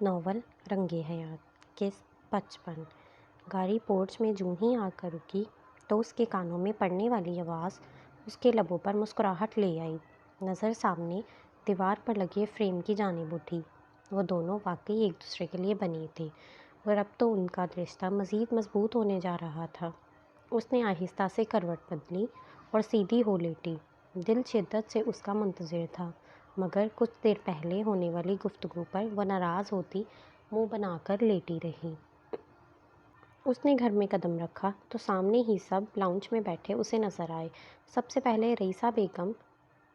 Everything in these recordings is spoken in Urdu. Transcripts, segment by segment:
ناول رنگ حیات کے 55۔ گاڑی پورچ میں جوں ہی آ کر رکی تو اس کے کانوں میں پڑنے والی آواز اس کے لبوں پر مسکراہٹ لے آئی۔ نظر سامنے دیوار پر لگے فریم کی جانب اٹھی۔ وہ دونوں واقعی ایک دوسرے کے لیے بنے تھے اور اب تو ان کا رشتہ مزید مضبوط ہونے جا رہا تھا۔ اس نے آہستہ سے کروٹ بدلی اور سیدھی ہو لیٹی۔ دل شدت سے اس کا منتظر تھا، مگر کچھ دیر پہلے ہونے والی گفتگو پر وہ ناراض ہوتی منہ بنا کر لیٹی رہی۔ اس نے گھر میں قدم رکھا تو سامنے ہی سب لاؤنج میں بیٹھے اسے نظر آئے۔ سب سے پہلے رئیسہ بیگم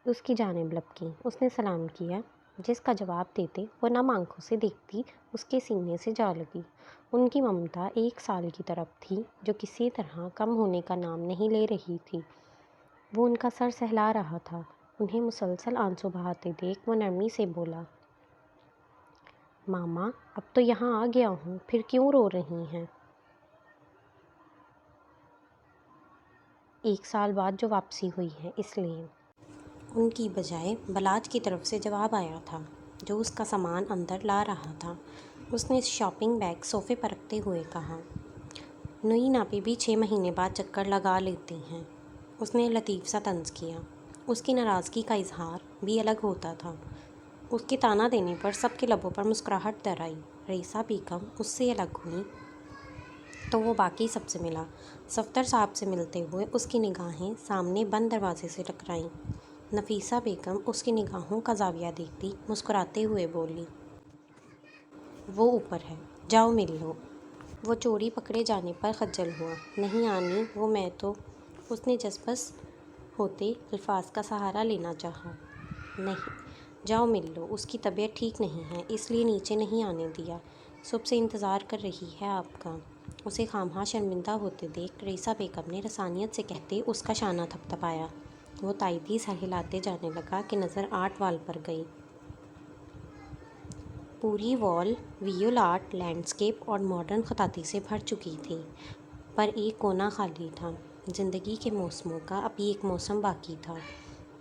اس کی جانب لپکیں۔ اس نے سلام کیا، جس کا جواب دیتے وہ نم آنکھوں سے دیکھتی اس کے سینے سے جا لگی۔ ان کی ممتا ایک سال کی طرف تھی جو کسی طرح کم ہونے کا نام نہیں لے رہی تھی۔ وہ ان کا سر سہلا رہا تھا۔ انہیں مسلسل آنسو بہاتے دیکھ وہ نرمی سے بولا، ماما اب تو یہاں آ گیا ہوں، پھر کیوں رو رہی ہیں؟ 1 سال بعد جو واپسی ہوئی ہے اس لیے۔ ان کی بجائے بلاج کی طرف سے جواب آیا تھا، جو اس کا سامان اندر لا رہا تھا۔ اس نے شاپنگ بیگ صوفے پر رکھتے ہوئے کہا، نوئی ناپی بھی 6 مہینے بعد چکر لگا لیتی ہیں۔ اس نے لطیف سا طنز کیا۔ اس کی ناراضگی کا اظہار بھی الگ ہوتا تھا۔ اس کے طعنہ دینے پر سب کے لبوں پر مسکراہٹ در آئی۔ رئیسہ بیگم اس سے الگ ہوئی تو وہ باقی سب سے ملا۔ صفدر صاحب سے ملتے ہوئے اس کی نگاہیں سامنے بند دروازے سے ٹکرائیں۔ نفیسہ بیگم اس کی نگاہوں کا زاویہ دیکھتی مسکراتے ہوئے بولی، وہ اوپر ہے، جاؤ مل لو۔ وہ چوری پکڑے جانے پر خجل ہوا۔ نہیں آنی، وہ میں تو۔ اس نے جذبس ہوتے الفاظ کا سہارا لینا چاہا۔ نہیں، جاؤ مل لو، اس کی طبیعت ٹھیک نہیں ہے، اس لیے نیچے نہیں آنے دیا۔ صبح سے انتظار کر رہی ہے آپ کا۔ اسے خواہاں شرمندہ ہوتے دیکھ رئیسہ بیگم نے رسانیت سے کہتے اس کا شانہ تھپتھپایا۔ وہ تائیدی سر ہلاتے جانے لگا کہ نظر آرٹ وال پر گئی۔ پوری وال ویول آرٹ، لینڈسکیپ اور ماڈرن خطاطی سے بھر چکی تھی، پر ایک کونا خالی تھا۔ زندگی کے موسموں کا ابھی ایک موسم باقی تھا۔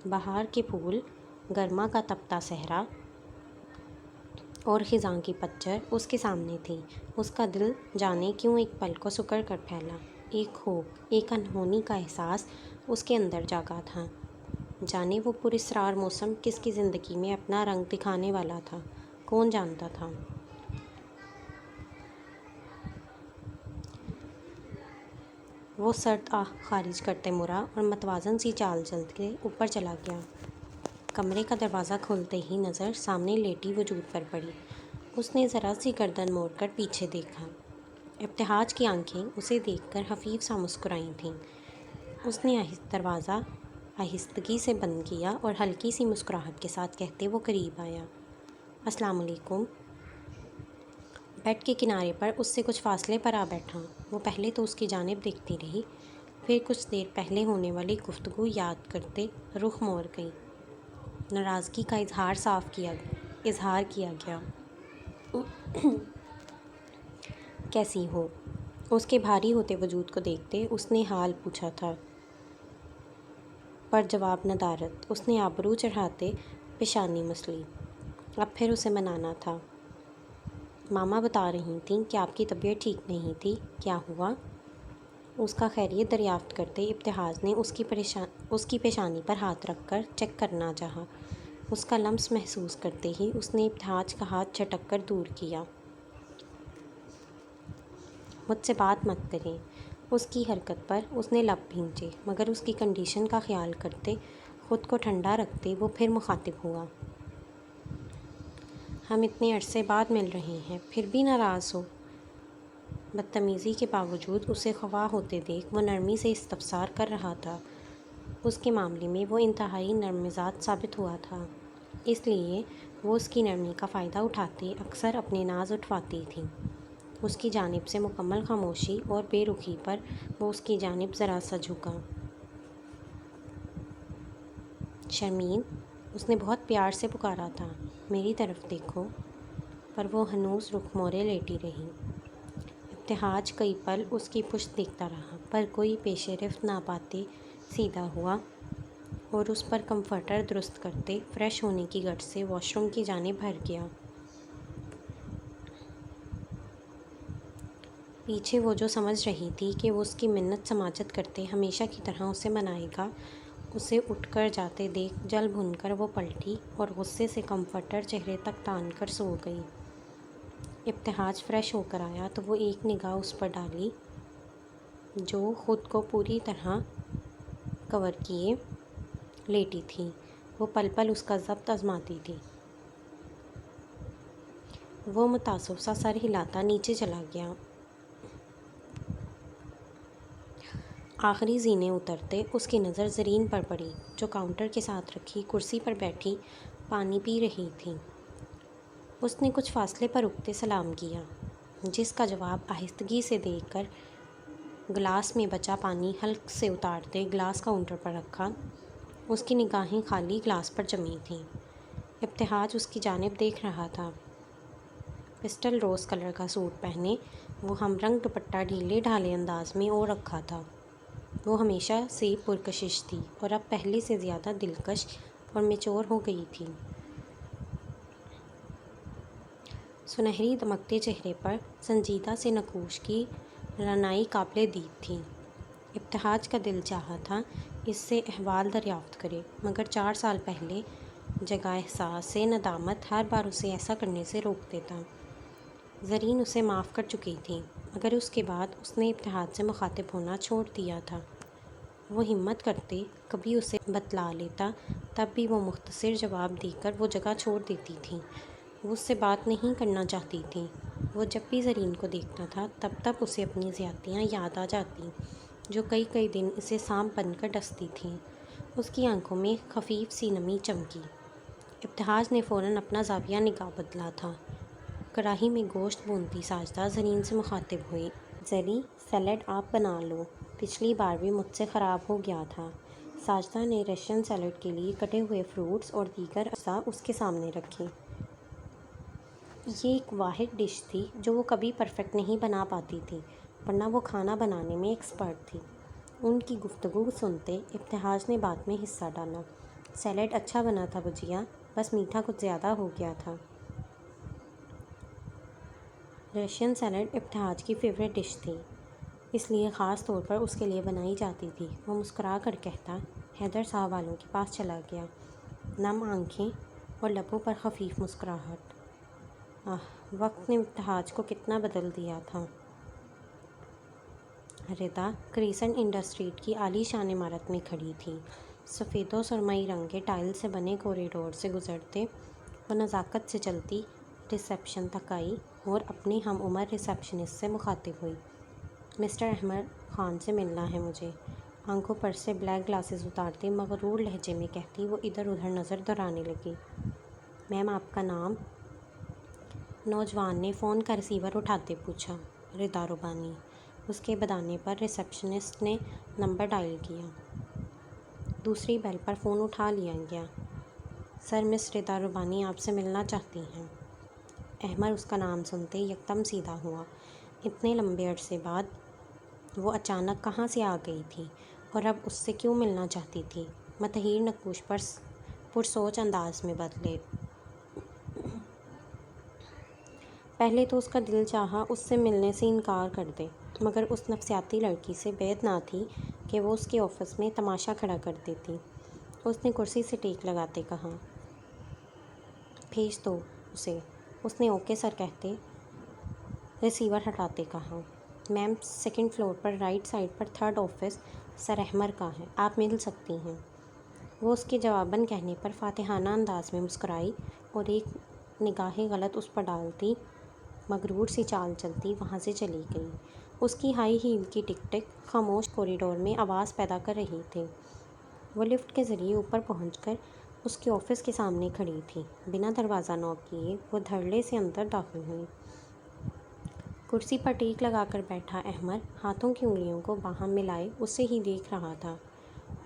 بہار کے پھول، گرما کا تپتا صحرا اور خزاں کی پتجھڑ اس کے سامنے تھی۔ اس کا دل جانے کیوں ایک پل کو سکڑ کر پھیلا۔ ایک خوف، ایک انہونی کا احساس اس کے اندر جاگا تھا۔ جانے وہ پراسرار موسم کس کی زندگی میں اپنا رنگ دکھانے والا تھا، کون جانتا تھا؟ وہ سرد آہ خارج کرتے مڑا اور متوازن سی چال چلتے اوپر چلا گیا۔ کمرے کا دروازہ کھلتے ہی نظر سامنے لیٹی وجود پر پڑی۔ اس نے ذرا سی گردن موڑ کر پیچھے دیکھا۔ ابتہاج کی آنکھیں اسے دیکھ کر خفیف سا مسکرائی تھیں۔ اس نے دروازہ آہستگی سے بند کیا اور ہلکی سی مسکراہٹ کے ساتھ کہتے وہ قریب آیا، السلام علیکم۔ بیڈ کے کنارے پر اس سے کچھ فاصلے پر آ بیٹھا۔ وہ پہلے تو اس کی جانب دیکھتی رہی، پھر کچھ دیر پہلے ہونے والی گفتگو یاد کرتے رخ موڑ گئی۔ ناراضگی کا اظہار کیا گیا۔ کیسی ہو؟ اس کے بھاری ہوتے وجود کو دیکھتے اس نے حال پوچھا تھا، پر جواب ندارد۔ اس نے آبرو چڑھاتے پیشانی مسلی۔ اب پھر اسے منانا تھا۔ ماما بتا رہی تھیں کہ آپ کی طبیعت ٹھیک نہیں تھی، کیا ہوا؟ اس کا خیریت دریافت کرتے ابتہاج نے اس کی پیشانی پر ہاتھ رکھ کر چیک کرنا چاہا۔ اس کا لمس محسوس کرتے ہی اس نے ابتہاج کا ہاتھ جھٹک کر دور کیا۔ مجھ سے بات مت کریں۔ اس کی حرکت پر اس نے لب بھینچے، مگر اس کی کنڈیشن کا خیال کرتے خود کو ٹھنڈا رکھتے وہ پھر مخاطب ہوا، ہم اتنے عرصے بعد مل رہے ہیں، پھر بھی ناراض ہو؟ بدتمیزی کے باوجود اسے خفا ہوتے دیکھ وہ نرمی سے استفسار کر رہا تھا۔ اس کے معاملے میں وہ انتہائی نرم مزاج ثابت ہوا تھا، اس لیے وہ اس کی نرمی کا فائدہ اٹھاتے اکثر اپنے ناز اٹھواتی تھی۔ اس کی جانب سے مکمل خاموشی اور بے رخی پر وہ اس کی جانب ذرا سا جھکا۔ شرمین، اس نے بہت پیار سے پکارا تھا، میری طرف دیکھو، پر وہ ہنوز رخ موڑے لیٹی رہی۔ ابتہاج کئی پل اس کی پشت دیکھتا رہا، پر کوئی پیش رفت نہ پاتے سیدھا ہوا اور اس پر کمفرٹر درست کرتے فریش ہونے کی غرض سے واش روم کی جانب بھر گیا۔ پیچھے وہ جو سمجھ رہی تھی کہ وہ اس کی منت سماجت کرتے ہمیشہ کی طرح اسے منائے گا، اسے اٹھ کر جاتے دیکھ جل بھن کر وہ پلٹی اور غصے سے کمفرٹر چہرے تک تان کر سو گئی۔ ابتہاج فریش ہو کر آیا تو وہ ایک نگاہ اس پر ڈالی جو خود کو پوری طرح کور کیے لیٹی تھی۔ وہ پل پل اس کا ضبط آزماتی تھی۔ وہ متعصب سا سر ہلاتا نیچے چلا گیا۔ آخری زینے اترتے اس کی نظر زرین پر پڑی جو کاؤنٹر کے ساتھ رکھی کرسی پر بیٹھی پانی پی رہی تھی۔ اس نے کچھ فاصلے پر رکتے سلام کیا، جس کا جواب آہستگی سے دے کر گلاس میں بچا پانی حلق سے اتارتے گلاس کاؤنٹر پر رکھا۔ اس کی نگاہیں خالی گلاس پر جمی تھیں۔ ابتہاج اس کی جانب دیکھ رہا تھا۔ پسٹل روز کلر کا سوٹ پہنے وہ ہم رنگ دوپٹہ ڈھیلے ڈھالے انداز میں اوڑھ رکھا تھا۔ وہ ہمیشہ سے پرکشش تھی اور اب پہلے سے زیادہ دلکش اور میچور ہو گئی تھی۔ سنہری دمکتے چہرے پر سنجیدہ سے نقوش کی رعنائی قابل دید تھی۔ ابتہاج کا دل چاہا تھا اس سے احوال دریافت کرے، مگر 4 سال پہلے جگہ احساس سے ندامت ہر بار اسے ایسا کرنے سے روک دیتا۔ زرین اسے معاف کر چکی تھی، مگر اس کے بعد اس نے ابتہاج سے مخاطب ہونا چھوڑ دیا تھا۔ وہ ہمت کرتے کبھی اسے بتلا لیتا، تب بھی وہ مختصر جواب دے کر وہ جگہ چھوڑ دیتی تھی۔ وہ اس سے بات نہیں کرنا چاہتی تھی۔ وہ جب بھی زرین کو دیکھتا تھا تب تب اسے اپنی زیادتیاں یاد آ جاتی جو کئی دن اسے سانپ بن کر ڈستی تھیں۔ اس کی آنکھوں میں خفیف سی نمی چمکی۔ ابتہاج نے فوراً اپنا زاویہ نگاہ بدلا تھا۔ کڑاہی میں گوشت بھونتی ساجدہ زرین سے مخاطب ہوئی۔ زری، سیلڈ آپ بنا لو، پچھلی بار بھی مجھ سے خراب ہو گیا تھا۔ ساجدہ نے رشین سیلڈ کے لیے کٹے ہوئے فروٹس اور دیگر اجزاء اس کے سامنے رکھے۔ یہ ایک واحد ڈش تھی جو وہ کبھی پرفیکٹ نہیں بنا پاتی تھی، ورنہ وہ کھانا بنانے میں ایکسپرٹ تھی۔ ان کی گفتگو سنتے ابتہاج نے بات میں حصہ ڈالا۔ سیلڈ اچھا بنا تھا بجیا، بس میٹھا کچھ زیادہ ہو گیا تھا۔ رشین سیلڈ ابتہاج کی فیوریٹ ڈش تھی، اس لیے خاص طور پر اس کے لیے بنائی جاتی تھی۔ وہ مسکرا کر کہتا حیدر صاحب والوں کے پاس چلا گیا۔ نم آنکھیں اور لبوں پر خفیف مسکراہٹ۔ وقت نے ابتہاج کو کتنا بدل دیا تھا۔ ردا کریسنٹ انڈسٹریٹ کی عالی شان عمارت میں کھڑی تھی۔ سفید و سرمئی رنگ کے ٹائل سے بنے کوریڈور سے گزرتے وہ نزاکت سے چلتی ریسیپشن تک آئی اور اپنے ہم عمر ریسیپشنسٹ سے مخاطب ہوئی۔ مسٹر احمد خان سے ملنا ہے مجھے۔ آنکھوں پر سے بلیک گلاسز اتارتے مغرور لہجے میں کہتی وہ ادھر ادھر نظر دوڑانے لگی۔ میم آپ کا نام؟ نوجوان نے فون کا ریسیور اٹھاتے پوچھا۔ ردا ربانی۔ اس کے بدانے پر ریسیپشنسٹ نے نمبر ڈائل کیا۔ دوسری بیل پر فون اٹھا لیا گیا۔ سر، مس ردا ربانی آپ سے ملنا چاہتی ہیں۔ احمد اس کا نام سنتے یکدم سیدھا ہوا۔ اتنے لمبے عرصے بعد وہ اچانک کہاں سے آ گئی تھی اور اب اس سے کیوں ملنا چاہتی تھی؟ متحیر نقوش پر پرسوچ انداز میں بدلے۔ پہلے تو اس کا دل چاہا اس سے ملنے سے انکار کر دے، مگر اس نفسیاتی لڑکی سے بعید نہ تھی کہ وہ اس کے آفس میں تماشا کھڑا کر دیتی۔ اس نے کرسی سے ٹیک لگاتے کہا، بھیج دو اسے۔ اس نے اوکے سر کہتے ریسیور ہٹاتے کہا، میم 2nd فلور پر رائٹ سائڈ پر 3rd آفس سر احمد کا ہے، آپ مل سکتی ہیں۔ وہ اس کے جواباً کہنے پر فاتحانہ انداز میں مسکرائی اور ایک نگاہ غلط اس پر ڈالتی مغرور سی چال چلتی وہاں سے چلی گئی۔ اس کی ہائی ہیل کی ٹک ٹک خاموش کوریڈور میں آواز پیدا کر رہی تھی۔ وہ لفٹ کے ذریعے اوپر پہنچ کر اس کے آفس کے سامنے کھڑی تھی۔ بنا دروازہ نوک کیے وہ دھڑلے سے اندر داخل ہوئی۔ کرسی پر ٹیک لگا کر بیٹھا احمد ہاتھوں کی انگلیوں کو باہم ملائے اسے ہی دیکھ رہا تھا۔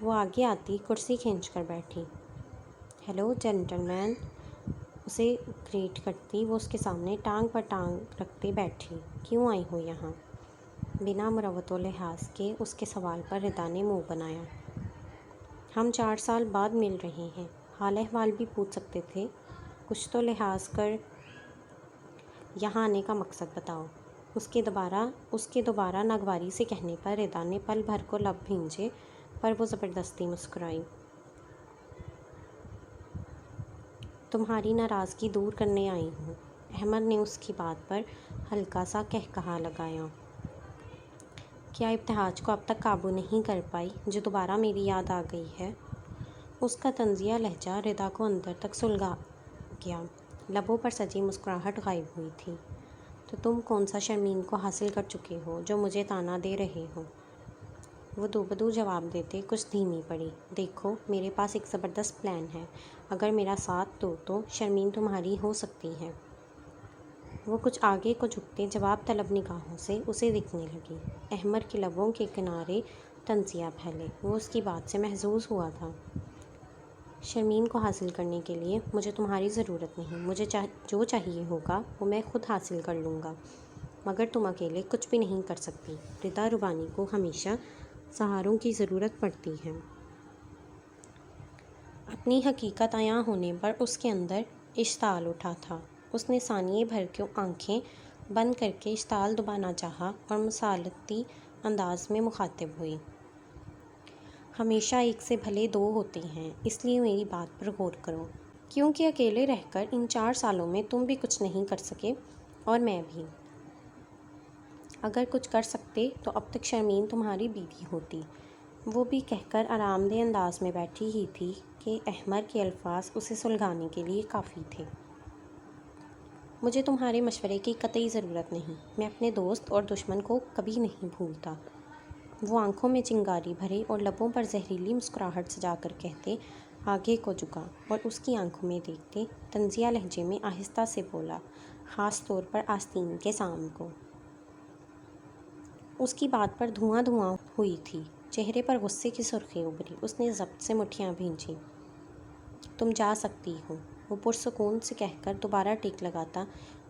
وہ آگے آتی کرسی کھینچ کر بیٹھی۔ ہیلو جینٹل مین، اسے گریٹ کرتی وہ اس کے سامنے ٹانگ پر ٹانگ رکھتے بیٹھی۔ کیوں آئی ہو یہاں؟ بنا مروت و لحاظ کے اس کے سوال پر ردا نے منہ بنایا۔ ہم 4 سال بعد مل رہے ہیں، حال احوال بھی پوچھ سکتے تھے، کچھ تو لحاظ کر۔ یہاں آنے کا مقصد بتاؤ۔ اس کے دوبارہ ناگواری سے کہنے پر ردا نے پل بھر کو لب بھینجے، پر وہ زبردستی مسکرائی۔ تمہاری ناراضگی دور کرنے آئی ہوں۔ احمد نے اس کی بات پر ہلکا سا قہقہا لگایا۔ کیا ابتہاج کو اب تک قابو نہیں کر پائی جو دوبارہ میری یاد آ گئی ہے؟ اس کا طنزیہ لہجہ ردا کو اندر تک سلگا گیا، لبوں پر سجی مسکراہٹ غائب ہوئی تھی۔ تو تم کون سا شرمین کو حاصل کر چکے ہو جو مجھے طعنہ دے رہے ہو؟ وہ دو بدو جواب دیتے کچھ دھیمی پڑی۔ دیکھو، میرے پاس ایک زبردست پلان ہے، اگر میرا ساتھ دو تو شرمین تمہاری ہو سکتی ہے۔ وہ کچھ آگے کو جھکتے جواب طلب نگاہوں سے اسے دیکھنے لگی۔ احمد کے لبوں کے کنارے طنزیہ پھیلے، وہ اس کی بات سے محظوظ ہوا تھا۔ شرمین کو حاصل کرنے کے لیے مجھے تمہاری ضرورت نہیں، مجھے جو چاہیے ہوگا وہ میں خود حاصل کر لوں گا، مگر تم اکیلے کچھ بھی نہیں کر سکتی۔ ردا ربانی کو ہمیشہ سہاروں کی ضرورت پڑتی ہے۔ اپنی حقیقت عیاں ہونے پر اس کے اندر اشتعال اٹھا تھا۔ اس نے ثانیے بھر کو آنکھیں بند کر کے اشتعال دبانا چاہا اور مسالتی انداز میں مخاطب ہوئی۔ ہمیشہ ایک سے بھلے دو ہوتے ہیں، اس لیے میری بات پر غور کرو، کیونکہ اکیلے رہ کر ان 4 سالوں میں تم بھی کچھ نہیں کر سکے اور میں بھی۔ اگر کچھ کر سکتے تو اب تک شرمین تمہاری بیوی ہوتی۔ وہ بھی کہہ کر آرام دہ انداز میں بیٹھی ہی تھی کہ احمد کے الفاظ اسے سلگانے کے لیے کافی تھے۔ مجھے تمہارے مشورے کی قطعی ضرورت نہیں، میں اپنے دوست اور دشمن کو کبھی نہیں بھولتا۔ وہ آنکھوں میں چنگاری بھرے اور لبوں پر زہریلی مسکراہٹ سجا کر کہتے آگے کو جھکا اور اس کی آنکھوں میں دیکھتے طنزیہ لہجے میں آہستہ سے بولا، خاص طور پر آستین کے سام کو۔ اس کی بات پر دھواں دھواں ہوئی تھی، چہرے پر غصے کی سرخی ابھری۔ اس نے ضبط سے مٹھیاں بھینجی۔ تم جا سکتی ہو، وہ پرسکون سے کہہ کر دوبارہ ٹیک لگاتا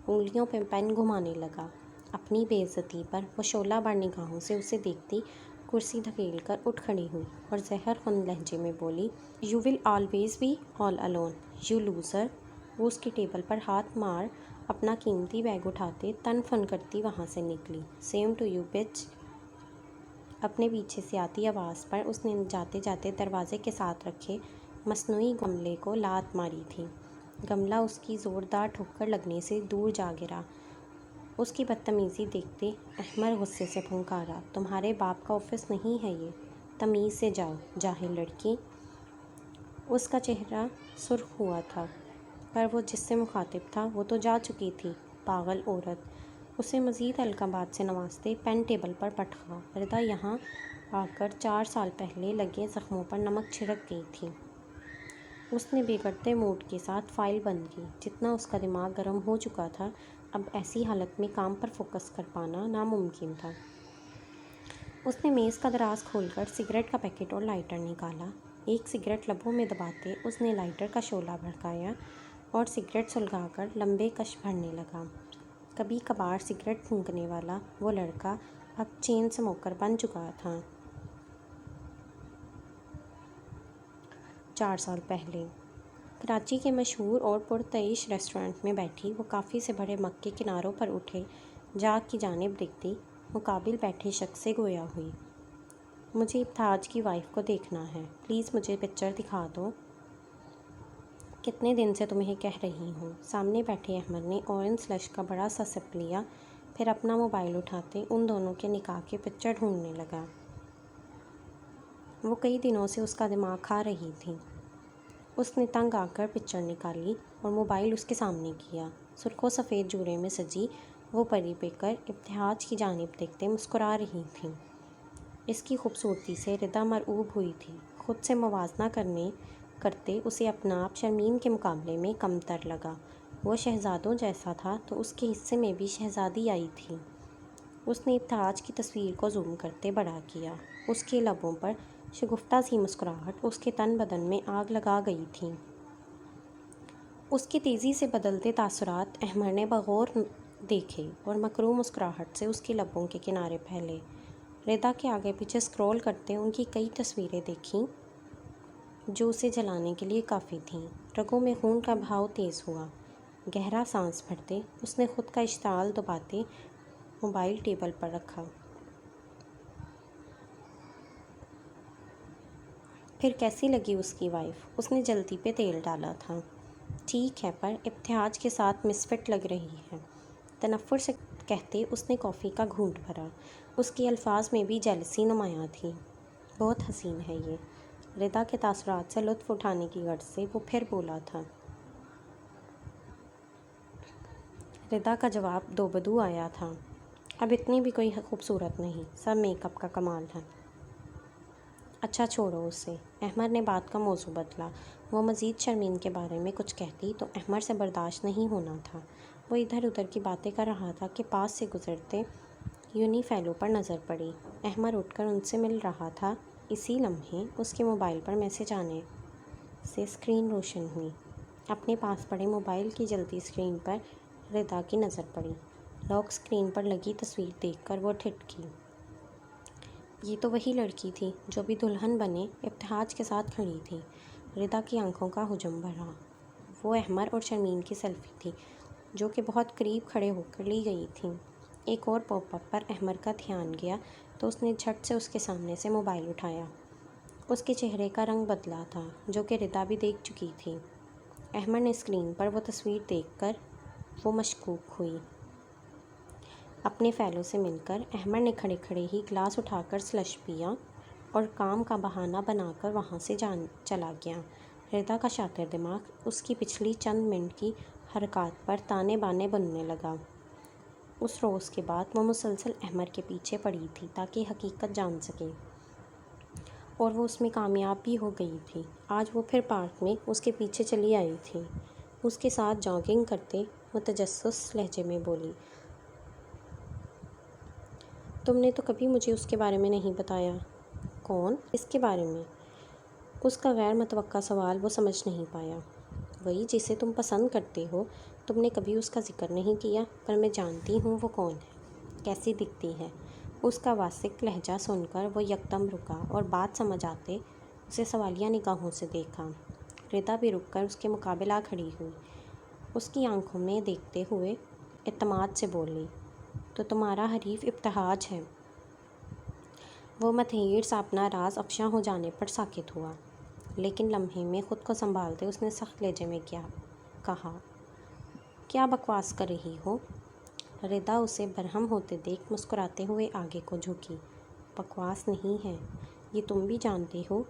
انگلیوں پہ پین گھمانے لگا۔ اپنی بے عزتی پر وہ شعلہ بار نگاہوں سے اسے دیکھتی کرسی دھکیل کر اٹھ کھڑی ہوئی اور زہر خون لہجے میں بولی، you will always be all alone, you loser. وہ اس کی ٹیبل پر ہاتھ مار اپنا قیمتی بیگ اٹھاتے تن فن کرتی وہاں سے نکلی۔ سیم ٹو یو بچ۔ اپنے پیچھے سے آتی آواز پر اس نے جاتے جاتے دروازے کے ساتھ رکھے مصنوعی گملے کو لات ماری تھی۔ گملہ اس کی زوردار ٹھوکر لگنے سے دور جا گرا۔ اس کی بدتمیزی دیکھتے احمد غصے سے پھنکارا، تمہارے باپ کا آفس نہیں ہے یہ، تمیز سے جاؤ، جاہل لڑکی۔ اس کا چہرہ سرخ ہوا تھا، پر وہ جس سے مخاطب تھا وہ تو جا چکی تھی، پاگل عورت۔ اسے مزید القابات سے نوازتے پین ٹیبل پر پٹکا۔ ردا یہاں آ کر 4 سال پہلے لگے زخموں پر نمک چھڑک گئی تھی۔ اس نے بگڑتے موڈ کے ساتھ فائل بند کی۔ جتنا اس کا دماغ گرم ہو چکا تھا، اب ایسی حالت میں کام پر فوکس کر پانا ناممکن تھا۔ اس نے میز کا دراز کھول کر سگریٹ کا پیکٹ اور لائٹر نکالا۔ ایک سگریٹ لبوں میں دباتے اس نے لائٹر کا شعلہ بھڑکایا اور سگریٹ سلگا کر لمبے کش بھرنے لگا۔ کبھی کبھار سگریٹ پھونکنے والا وہ لڑکا اب چین اسموکر بن چکا تھا۔ 4 سال پہلے کراچی کے مشہور اور پرتعیش ریسٹورانٹ میں بیٹھی وہ کافی سے بھرے مگ کے کناروں پر اٹھے جاگ کی جانب دیکھتی مقابل بیٹھے شخص سے گویا ہوئی، مجھے ابتہاج کی وائف کو دیکھنا ہے، پلیز مجھے پکچر دکھا دو۔ کتنے دن سے تمہیں کہہ رہی ہوں۔ سامنے بیٹھے احمد نے اورنج سلش کا بڑا سا سپ لیا، پھر اپنا موبائل اٹھاتے ان دونوں کے نکاح کے پکچر ڈھونڈنے لگا۔ وہ کئی دنوں سے اس کا دماغ کھا رہی تھی۔ اس نے تنگ آ کر پکچر نکالی اور موبائل اس کے سامنے کیا۔ سرخ و سفید جوڑے میں سجی وہ پری پیکر ابتہاج کی جانب دیکھتے مسکرا رہی تھیں۔ اس کی خوبصورتی سے ردا مرعوب ہوئی تھی۔ خود سے موازنہ کرتے اسے اپنا آپ شرمین کے مقابلے میں کم تر لگا۔ وہ شہزادوں جیسا تھا تو اس کے حصے میں بھی شہزادی آئی تھی۔ اس نے ابتہاج کی تصویر کو زوم کرتے بڑا کیا۔ اس کے لبوں پر شگفتہ سی مسکراہٹ اس کے تن بدن میں آگ لگا گئی تھی۔ اس کے تیزی سے بدلتے تاثرات احمد نے بغور دیکھے اور مکروہ مسکراہٹ سے اس کے لبوں کے کنارے پھیلے۔ ردا کے آگے پیچھے سکرول کرتے ان کی کئی تصویریں دیکھیں جو اسے جلانے کے لیے کافی تھیں۔ رگوں میں خون کا بہاؤ تیز ہوا۔ گہرا سانس بھرتے اس نے خود کا اشتعال دباتے موبائل ٹیبل پر رکھا۔ پھر کیسی لگی اس کی وائف؟ اس نے جلدی پہ تیل ڈالا تھا۔ ٹھیک ہے، پر ابتہاج کے ساتھ مسفٹ لگ رہی ہے، تنفر سے کہتے اس نے کافی کا گھونٹ بھرا۔ اس کے الفاظ میں بھی جیلسی نمایاں تھی۔ بہت حسین ہے یہ۔ ردا کے تاثرات سے لطف اٹھانے کی غرض سے وہ پھر بولا تھا۔ ردا کا جواب دو بدو آیا تھا۔ اب اتنی بھی کوئی خوبصورت نہیں، سب میک اپ کا کمال ہے۔ اچھا چھوڑو اسے۔ احمر نے بات کا موضوع بدلا۔ وہ مزید شرمین کے بارے میں کچھ کہتی تو احمر سے برداشت نہیں ہونا تھا۔ وہ ادھر ادھر کی باتیں کر رہا تھا کہ پاس سے گزرتے یونی فیلو پر نظر پڑی۔ احمر اٹھ کر ان سے مل رہا تھا۔ اسی لمحے اس کے موبائل پر میسج آنے سے اسکرین روشن ہوئی۔ اپنے پاس پڑے موبائل کی جلتی اسکرین پر ردا کی نظر پڑی۔ لاک اسکرین پر لگی تصویر دیکھ کر وہ ٹھٹکی۔ یہ تو وہی لڑکی تھی جو بھی دلہن بنے ابتہاج کے ساتھ کھڑی تھی۔ ردا کی آنکھوں کا حجم بڑھا۔ وہ احمر اور شرمین کی سیلفی تھی جو کہ بہت قریب کھڑے ہو کر لی گئی تھی۔ ایک اور پاپ اپ پر احمر کا دھیان گیا تو اس نے جھٹ سے اس کے سامنے سے موبائل اٹھایا۔ اس کے چہرے کا رنگ بدلا تھا جو کہ ردا بھی دیکھ چکی تھی۔ احمر نے اسکرین پر وہ تصویر دیکھ کر وہ مشکوک ہوئی۔ اپنے فیلو سے مل کر احمر نے کھڑے کھڑے ہی گلاس اٹھا کر سلش پیا اور کام کا بہانہ بنا کر وہاں سے چلا گیا۔ ردا کا شاطر دماغ اس کی پچھلی چند منٹ کی حرکات پر تانے بانے بننے لگا۔ اس روز کے بعد وہ مسلسل احمر کے پیچھے پڑی تھی تاکہ حقیقت جان سکے، اور وہ اس میں کامیاب بھی ہو گئی تھی۔ آج وہ پھر پارک میں اس کے پیچھے چلی آئی تھی۔ اس کے ساتھ جاگنگ کرتے وہ تجسس لہجے میں بولی، تم نے تو کبھی مجھے اس کے بارے میں نہیں بتایا۔ کون؟ اس کے بارے میں؟ اس کا غیر متوقع سوال وہ سمجھ نہیں پایا۔ وہی جسے تم پسند کرتے ہو۔ تم نے کبھی اس کا ذکر نہیں کیا، پر میں جانتی ہوں وہ کون ہے، کیسی دکھتی ہے۔ اس کا واثق لہجہ سن کر وہ یکدم رکا اور بات سمجھ آتے اسے سوالیہ نگاہوں سے دیکھا۔ ردا بھی رک کر اس کے مقابل آ کھڑی ہوئی۔ اس کی آنکھوں میں دیکھتے ہوئے اعتماد سے بولی، تو تمہارا حریف ابتہاج ہے۔ وہ متحیر سا اپنا راز افشاں ہو جانے پر ساکت ہوا، لیکن لمحے میں خود کو سنبھالتے اس نے سخت لہجے میں کہا، کیا بکواس کر رہی ہو؟ ردا اسے برہم ہوتے دیکھ مسکراتے ہوئے آگے کو جھکی۔ بکواس نہیں ہے، یہ تم بھی جانتے ہو،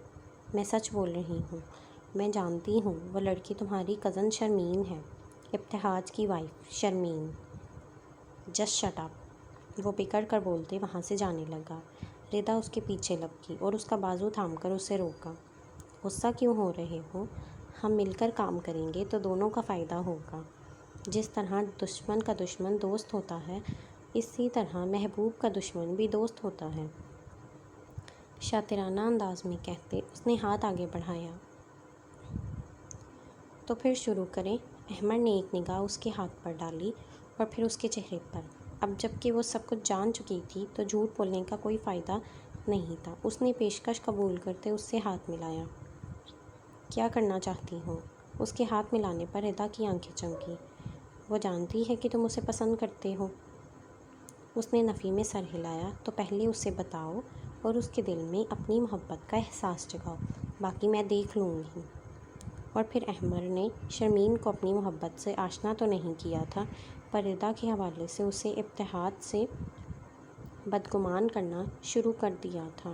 میں سچ بول رہی ہوں۔ میں جانتی ہوں وہ لڑکی تمہاری کزن شرمین ہے، ابتہاج کی wife Sharmeen. Just shut up. وہ بگڑ کر بولتے وہاں سے جانے لگا۔ ردا اس کے پیچھے لپکی اور اس کا بازو تھام کر اسے روکا۔ غصہ کیوں ہو رہے ہو؟ ہم مل کر کام کریں گے تو دونوں کا فائدہ ہوگا۔ جس طرح دشمن کا دشمن دوست ہوتا ہے، اسی طرح محبوب کا دشمن بھی دوست ہوتا ہے، شاطرانہ انداز میں کہتے اس نے ہاتھ آگے بڑھایا۔ تو پھر شروع کریں۔ احمر نے ایک نگاہ اس کے ہاتھ پر ڈالی اور پھر اس کے چہرے پر۔ اب جب کہ وہ سب کچھ جان چکی تھی تو جھوٹ بولنے کا کوئی فائدہ نہیں تھا۔ اس نے پیشکش قبول کرتے اس سے ہاتھ ملایا۔ کیا کرنا چاہتی ہو؟ اس کے ہاتھ ملانے پر ردا کی آنکھیں چمکی۔ وہ جانتی ہے کہ تم اسے پسند کرتے ہو۔ اس نے نفی میں سر ہلایا۔ تو پہلے اسے بتاؤ اور اس کے دل میں اپنی محبت کا احساس جگاؤ، باقی میں دیکھ لوں گی۔ اور پھر احمر نے شرمین کو اپنی محبت سے آشنا تو نہیں کیا تھا، پر ردا کے حوالے سے اسے ابتہاج سے بدگمان کرنا شروع کر دیا تھا،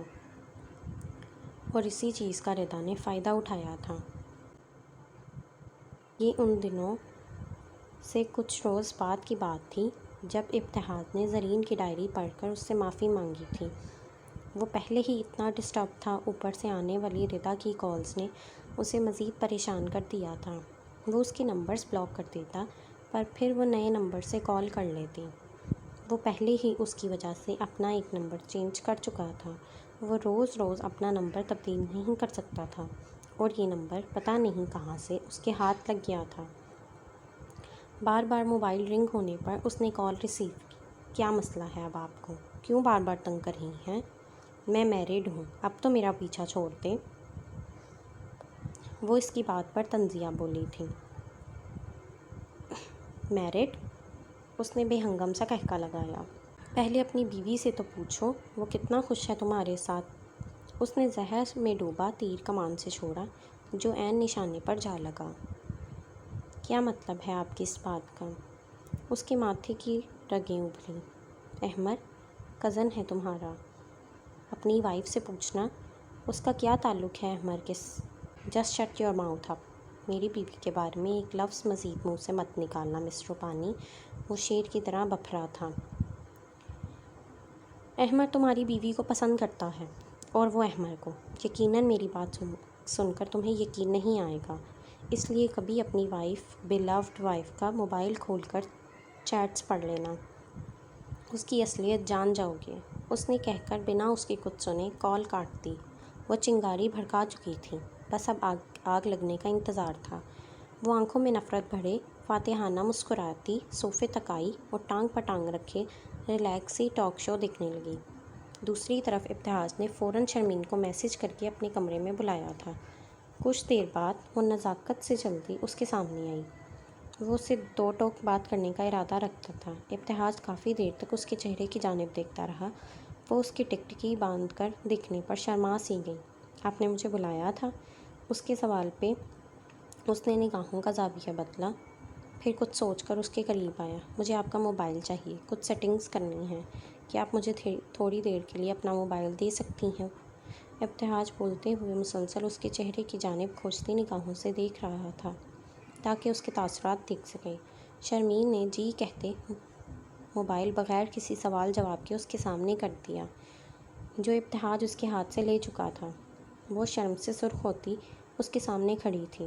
اور اسی چیز کا ردا نے فائدہ اٹھایا تھا۔ یہ ان دنوں سے کچھ روز بعد کی بات تھی جب ابتہاج نے زرین کی ڈائری پڑھ کر اس سے معافی مانگی تھی۔ وہ پہلے ہی اتنا ڈسٹرب تھا، اوپر سے آنے والی ردا کی کالز نے اسے مزید پریشان کر دیا تھا۔ وہ اس کے نمبرز بلاک کر دیتا، پر پھر وہ نئے نمبر سے کال کر لیتی۔ وہ پہلے ہی اس کی وجہ سے اپنا ایک نمبر چینج کر چکا تھا۔ وہ روز روز اپنا نمبر تبدیل نہیں کر سکتا تھا، اور یہ نمبر پتہ نہیں کہاں سے اس کے ہاتھ لگ گیا تھا۔ بار بار موبائل رنگ ہونے پر اس نے کال ریسیو کی۔ کیا مسئلہ ہے اب آپ کو؟ کیوں بار بار تنگ کر رہی ہیں؟ میں میرڈ ہوں، اب تو میرا پیچھا چھوڑ دیں۔ وہ اس کی بات پر طنزیہ بولی تھی۔ میرڈ؟ اس نے بے ہنگم سا کہکا لگایا۔ پہلے اپنی بیوی سے تو پوچھو وہ کتنا خوش ہے تمہارے ساتھ۔ اس نے زہر میں ڈوبا تیر کمان سے چھوڑا جو عین نشانے پر جا لگا۔ کیا مطلب ہے آپ کی اس بات کا؟ اس کے ماتھے کی رگیں ابھریں۔ احمر کزن ہے تمہارا، اپنی وائف سے پوچھنا اس کا کیا تعلق ہے احمر کے جسٹ شٹ یور ماؤتھ اپ۔ میری بیوی کے بارے میں ایک لفظ مزید منہ سے مت نکالنا مسٹر پانی۔ وہ شیر کی طرح بپھرا تھا۔ احمر تمہاری بیوی کو پسند کرتا ہے اور وہ احمر کو۔ یقیناً میری بات سن کر تمہیں یقین نہیں آئے گا، اس لیے کبھی اپنی وائف، بیلوڈ وائف کا موبائل کھول کر چیٹس پڑھ لینا، اس کی اصلیت جان جاؤ گے۔ اس نے کہہ کر بنا اس کی کچھ سنے کال کاٹ دی۔ وہ چنگاری بھڑکا چکی تھی، بس اب آگ لگنے کا انتظار تھا۔ وہ آنکھوں میں نفرت بھرے فاتحانہ مسکراتی صوفے تک آئی اور ٹانگ پٹانگ رکھے ریلیکسی ٹاک شو دیکھنے لگی۔ دوسری طرف ابتہاج نے فوراً شرمین کو میسج کر کے اپنے کمرے میں بلایا تھا۔ کچھ دیر بعد وہ نزاکت سے جلدی اس کے سامنے آئی۔ وہ اس سے دو ٹوک بات کرنے کا ارادہ رکھتا تھا۔ ابتہاج کافی دیر تک اس کے چہرے کی جانب دیکھتا رہا۔ وہ اس کی ٹکٹکی باندھ کر دیکھنے پر شرما سی گئی۔ آپ نے مجھے بلایا تھا؟ اس کے سوال پہ اس نے نگاہوں کا زاویہ بدلا، پھر کچھ سوچ کر اس کے قریب آیا۔ مجھے آپ کا موبائل چاہیے، کچھ سیٹنگز کرنی ہیں۔ کیا آپ مجھے تھوڑی دیر کے لیے اپنا موبائل دے سکتی ہیں؟ ابتہاج بولتے ہوئے مسلسل اس کے چہرے کی جانب کھوجتی نگاہوں سے دیکھ رہا تھا تاکہ اس کے تاثرات دیکھ سکے۔ شرمین نے جی کہتے موبائل بغیر کسی سوال جواب کے اس کے سامنے کر دیا جو ابتہاج اس کے ہاتھ سے لے چکا تھا۔ وہ شرم سے سرخ ہوتی اس کے سامنے کھڑی تھی۔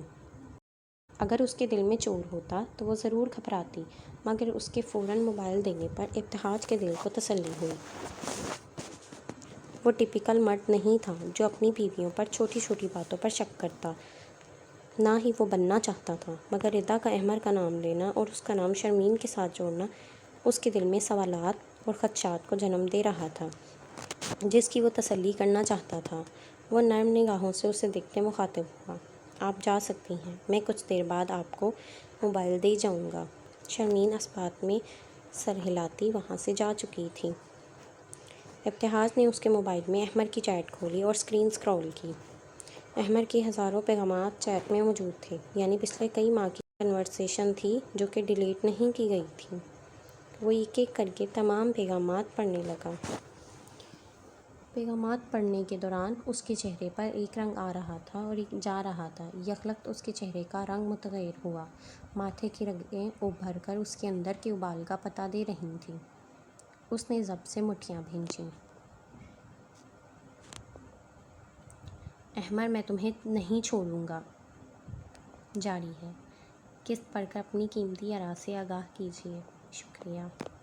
اگر اس کے دل میں چور ہوتا تو وہ ضرور گھبراتی، مگر اس کے فوراً موبائل دینے پر ابتہاج کے دل کو تسلی ہوئی۔ وہ ٹپیکل مرد نہیں تھا جو اپنی بیویوں پر چھوٹی چھوٹی باتوں پر شک کرتا، نہ ہی وہ بننا چاہتا تھا، مگر ردا کا احمر کا نام لینا اور اس کا نام شرمین کے ساتھ جوڑنا اس کے دل میں سوالات اور خدشات کو جنم دے رہا تھا جس کی وہ تسلی کرنا چاہتا تھا۔ وہ نرم نگاہوں سے اسے دیکھتے مخاطب ہوا۔ آپ جا سکتی ہیں، میں کچھ دیر بعد آپ کو موبائل دے جاؤں گا۔ شرمین اس بات میں سر ہلاتی وہاں سے جا چکی تھی۔ ابتہاج نے اس کے موبائل میں احمر کی چیٹ کھولی اور اسکرین اسکرول کی۔ احمر کے ہزاروں پیغامات چیٹ میں موجود تھے، یعنی پچھلے کئی ماہ کی کنورسیشن تھی جو کہ ڈیلیٹ نہیں کی گئی تھی۔ وہ ایک ایک کر کے تمام پیغامات پڑھنے لگا۔ پیغامات پڑھنے کے دوران اس کے چہرے پر ایک رنگ آ رہا تھا اور ایک جا رہا تھا۔ یکلخت اس کے چہرے کا رنگ متغیر ہوا، ماتھے کی رگیں ابھر کر اس کے اندر کے ابال کا پتہ دے رہی تھیں۔ اس نے ضبط سے مٹھیاں بھینچیں۔ احمر میں تمہیں نہیں چھوڑوں گا جاری ہے۔ قسط پڑھ کر اپنی قیمتی آراء سے آگاہ کیجیے۔ شکریہ۔